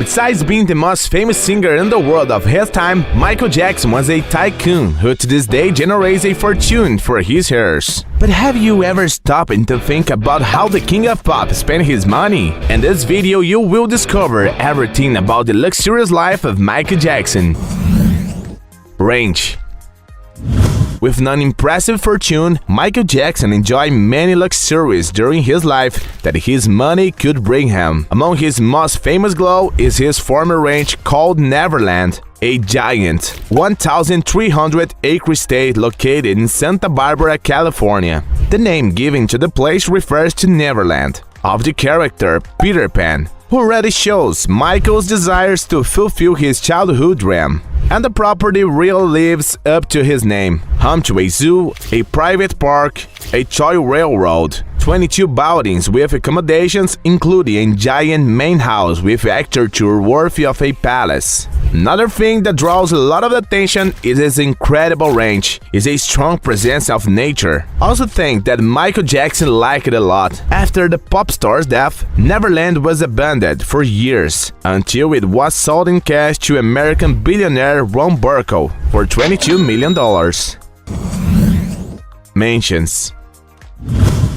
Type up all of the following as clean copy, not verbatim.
Besides being the most famous singer in the world of his time, Michael Jackson was a tycoon who to this day generates a fortune for his heirs. But have you ever stopped to think about how the king of pop spent his money? In this video you will discover everything about the luxurious life of Michael Jackson. Range. With an impressive fortune, Michael Jackson enjoyed many luxuries during his life that his money could bring him. Among his most famous glow is his former ranch called Neverland, a giant 1,300-acre estate located in Santa Barbara, California. The name given to the place refers to Neverland, of the character Peter Pan, who already shows Michael's desires to fulfill his childhood dream. And the property really lives up to his name, home to a zoo, a private park, a toy railroad, 22 buildings with accommodations, including a giant main house with architecture worthy of a palace. Another thing that draws a lot of attention is his incredible range, is a strong presence of nature. I also think that Michael Jackson liked it a lot. After the pop star's death, Neverland was abandoned for years, until it was sold in cash to American billionaire Ron Burkle for $22 million. Mentions.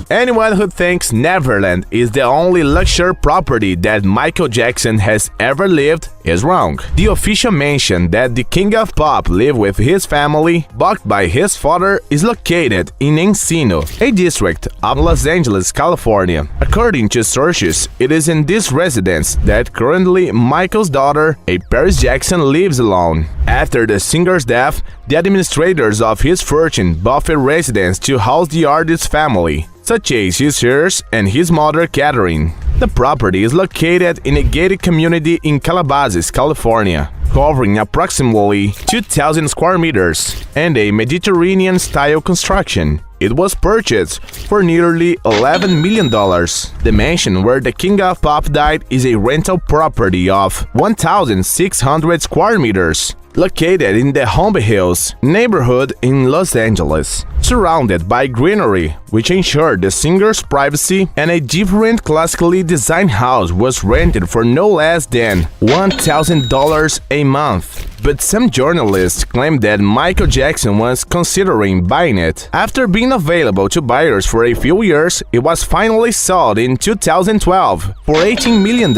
Anyone who thinks Neverland is the only luxury property that Michael Jackson has ever lived is wrong. The official mention that the King of Pop lived with his family, backed by his father, is located in Encino, a district of Los Angeles, California. According to sources, it is in this residence that currently Michael's daughter, Paris Jackson, lives alone. After the singer's death, the administrators of his fortune bought a residence to house the artist's family, such as his heirs and his mother, Catherine. The property is located in a gated community in Calabasas, California, covering approximately 2,000 square meters and a Mediterranean-style construction. It was purchased for nearly $11 million. The mansion where the King of Pop died is a rental property of 1,600 square meters, located in the Holmby Hills neighborhood in Los Angeles, surrounded by greenery, which ensured the singer's privacy, and a different classically designed house was rented for no less than $1,000 a month. But some journalists claim that Michael Jackson was considering buying it. After being available to buyers for a few years, it was finally sold in 2012 for $18 million.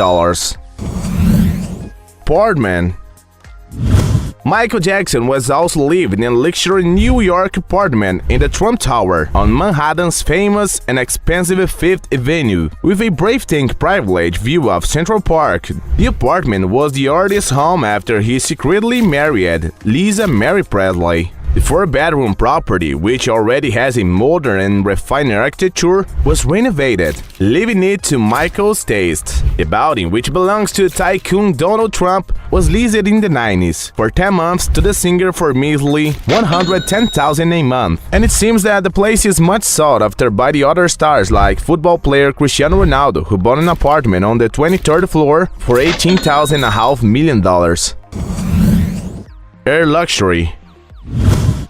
Apartment. Michael Jackson was also living in a luxury New York apartment in the Trump Tower on Manhattan's famous and expensive Fifth Avenue, with a breathtaking privileged view of Central Park. The apartment was the artist's home after he secretly married Lisa Marie Presley. The four-bedroom property, which already has a modern and refined architecture, was renovated, leaving it to Michael's taste. The building, which belongs to tycoon Donald Trump, was leased in the 90s for 10 months to the singer for measly $110,000 a month. And it seems that the place is much sought after by the other stars like football player Cristiano Ronaldo, who bought an apartment on the 23rd floor for $18.5 million. Air luxury.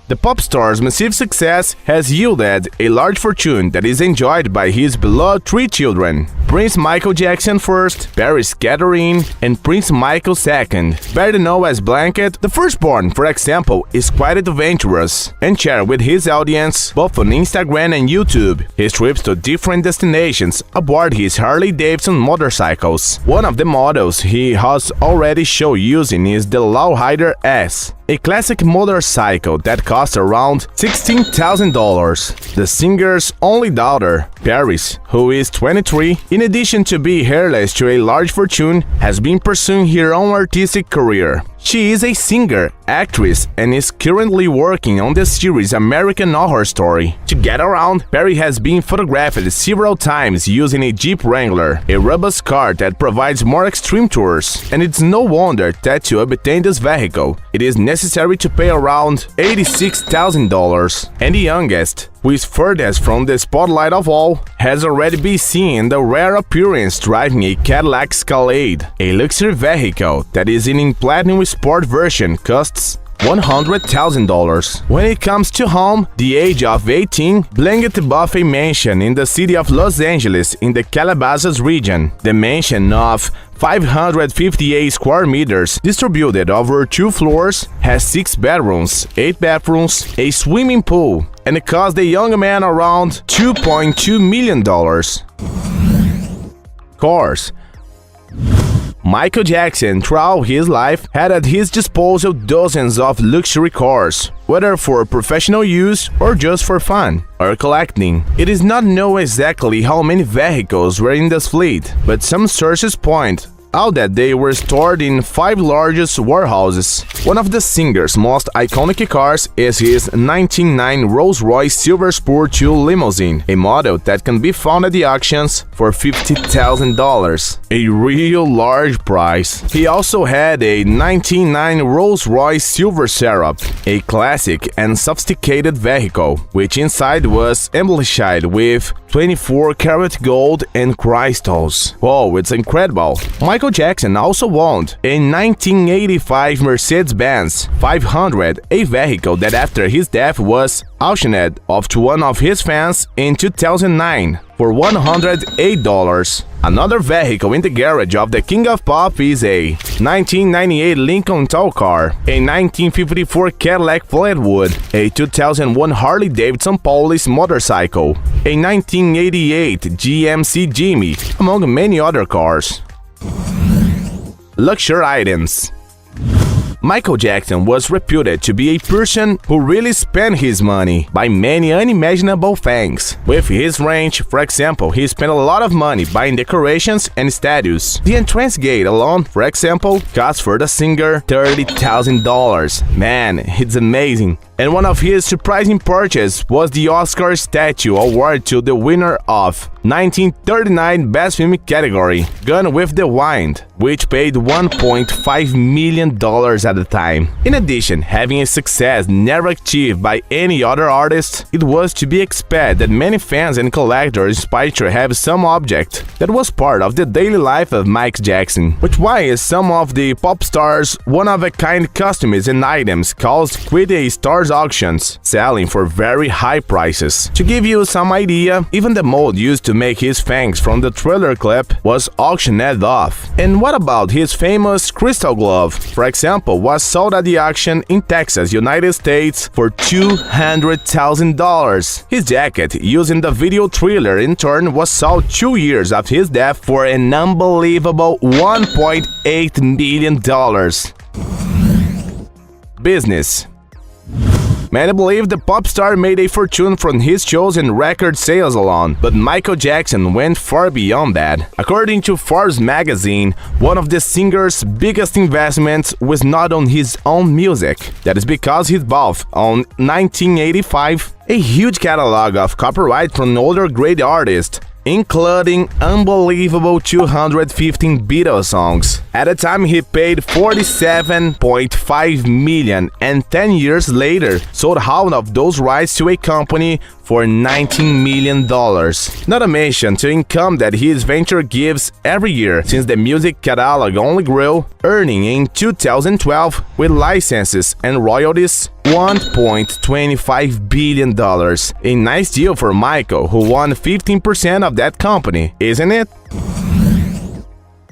The pop star's massive success has yielded a large fortune that is enjoyed by his beloved three children: Prince Michael Jackson first, Paris Catherine, and Prince Michael second. Better known as Blanket, the firstborn, for example, is quite adventurous and shares with his audience, both on Instagram and YouTube, his trips to different destinations aboard his Harley-Davidson motorcycles. One of the models he has already shown using is the Lowrider S, a classic motorcycle that costs around $16,000. The singer's only daughter, Paris, who is 23, in addition to being heiress to a large fortune, has been pursuing her own artistic career. She is a singer, actress, and is currently working on the series American Horror Story. To get around, Perry has been photographed several times using a Jeep Wrangler, a robust car that provides more extreme tours. And it's no wonder that to obtain this vehicle, it is necessary to pay around $86,000. And the youngest, who is furthest from the spotlight of all, has already been seen in the rare appearance driving a Cadillac Escalade, a luxury vehicle that is in platinum sport version costs $100,000. When it comes to home, the age of 18, Blanket Buffet Mansion in the city of Los Angeles in the Calabasas region. The mansion of 558 square meters, distributed over 2 floors, has 6 bedrooms, 8 bathrooms, a swimming pool, and it cost the young man around $2.2 million. Cars. Michael Jackson, throughout his life, had at his disposal dozens of luxury cars, whether for professional use or just for fun or collecting. It is not known exactly how many vehicles were in this fleet, but some sources point out that they were stored in 5 largest warehouses. One of the singer's most iconic cars is his 1909 Rolls-Royce Silver Spur 2 limousine, a model that can be found at the auctions for $50,000, a real large price. He also had a 1909 Rolls-Royce Silver Syrup, a classic and sophisticated vehicle, which inside was embellished with 24-karat gold and crystals. Whoa, it's incredible! Michael Jackson also owned a 1985 Mercedes-Benz 500, a vehicle that after his death was auctioned off to one of his fans in 2009 for $108. Another vehicle in the garage of the King of Pop is a 1998 Lincoln Tall Car, a 1954 Cadillac Fleetwood, a 2001 Harley-Davidson Police motorcycle, a 1988 GMC Jimmy, among many other cars. Luxury items. Michael Jackson was reputed to be a person who really spent his money by many unimaginable things. With his range, for example, he spent a lot of money buying decorations and statues. The entrance gate alone, for example, cost for the singer $30,000. Man, it's amazing. And one of his surprising purchases was the Oscar statue award to the winner of 1939 Best Film category, Gone with the Wind, which paid $1.5 million at the time. In addition, having a success never achieved by any other artist, it was to be expected that many fans and collectors aspired to have some object that was part of the daily life of Michael Jackson, which why some of the pop stars one-of-a-kind costumes and items caused quite a stars auctions, selling for very high prices. To give you some idea, even the mold used to make his fangs from the Thriller clip was auctioned off. And what about his famous crystal glove, for example, was sold at the auction in Texas, United States for $200,000. His jacket, used in the video Thriller, in turn was sold 2 years after his death for an unbelievable $1.8 million. Business. Many believe the pop star made a fortune from his shows and record sales alone, but Michael Jackson went far beyond that. According to Forbes magazine, one of the singer's biggest investments was not on his own music. That is because he bought, on 1985, a huge catalog of copyright from older great artists, including unbelievable 215 Beatles songs. At the time, he paid $47.5 million, and 10 years later, sold half of those rights to a company for $19 million. Not to mention the income that his venture gives every year, since the music catalog only grew, earning in 2012, with licenses and royalties, $1.25 billion. A nice deal for Michael, who won 15% of that company, isn't it?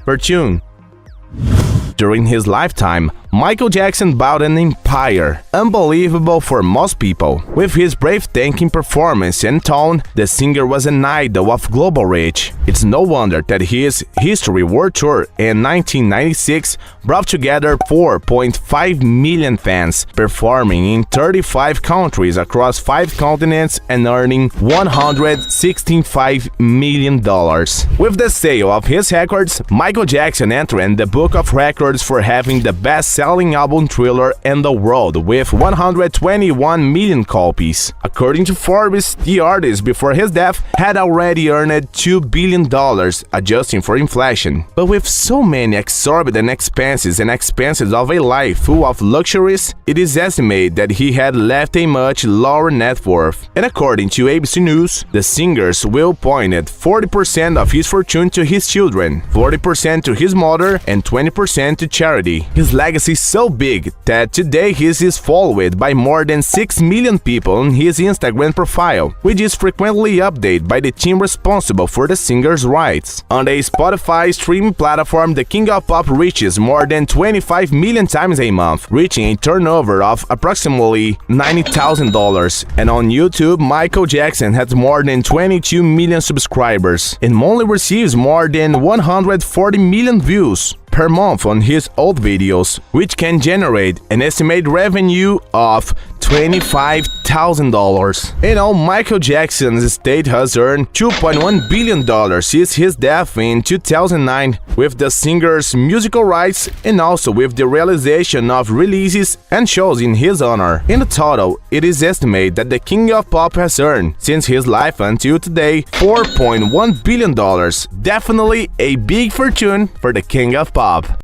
Fortune. During his lifetime, Michael Jackson built an empire, unbelievable for most people. With his breathtaking performance and tone, the singer was an idol of global reach. It's no wonder that his History World Tour in 1996 brought together 4.5 million fans, performing in 35 countries across 5 continents and earning $165 million. With the sale of his records, Michael Jackson entered the Book of Records for having the best-selling album Thriller in the world with 121 million copies. According to Forbes, the artist before his death had already earned $2 billion, adjusting for inflation. But with so many exorbitant expenses and expenses of a life full of luxuries, it is estimated that he had left a much lower net worth. And according to ABC News, the singer's will pointed 40% of his fortune to his children, 40% to his mother, and 20% to charity. His legacy is so big that today he is followed by more than 6 million people on his Instagram profile, which is frequently updated by the team responsible for the singer's rights. On the Spotify streaming platform, the King of Pop reaches more than 25 million times a month, reaching a turnover of approximately $90,000. And on YouTube, Michael Jackson has more than 22 million subscribers and monthly receives more than 140 million views per month on his old videos, which can generate an estimated revenue of $25,000. Michael Jackson's estate has earned $2.1 billion since his death in 2009, with the singer's musical rights and also with the realization of releases and shows in his honor. In total, it is estimated that the King of Pop has earned, since his life until today, $4.1 billion. Definitely a big fortune for the King of Pop.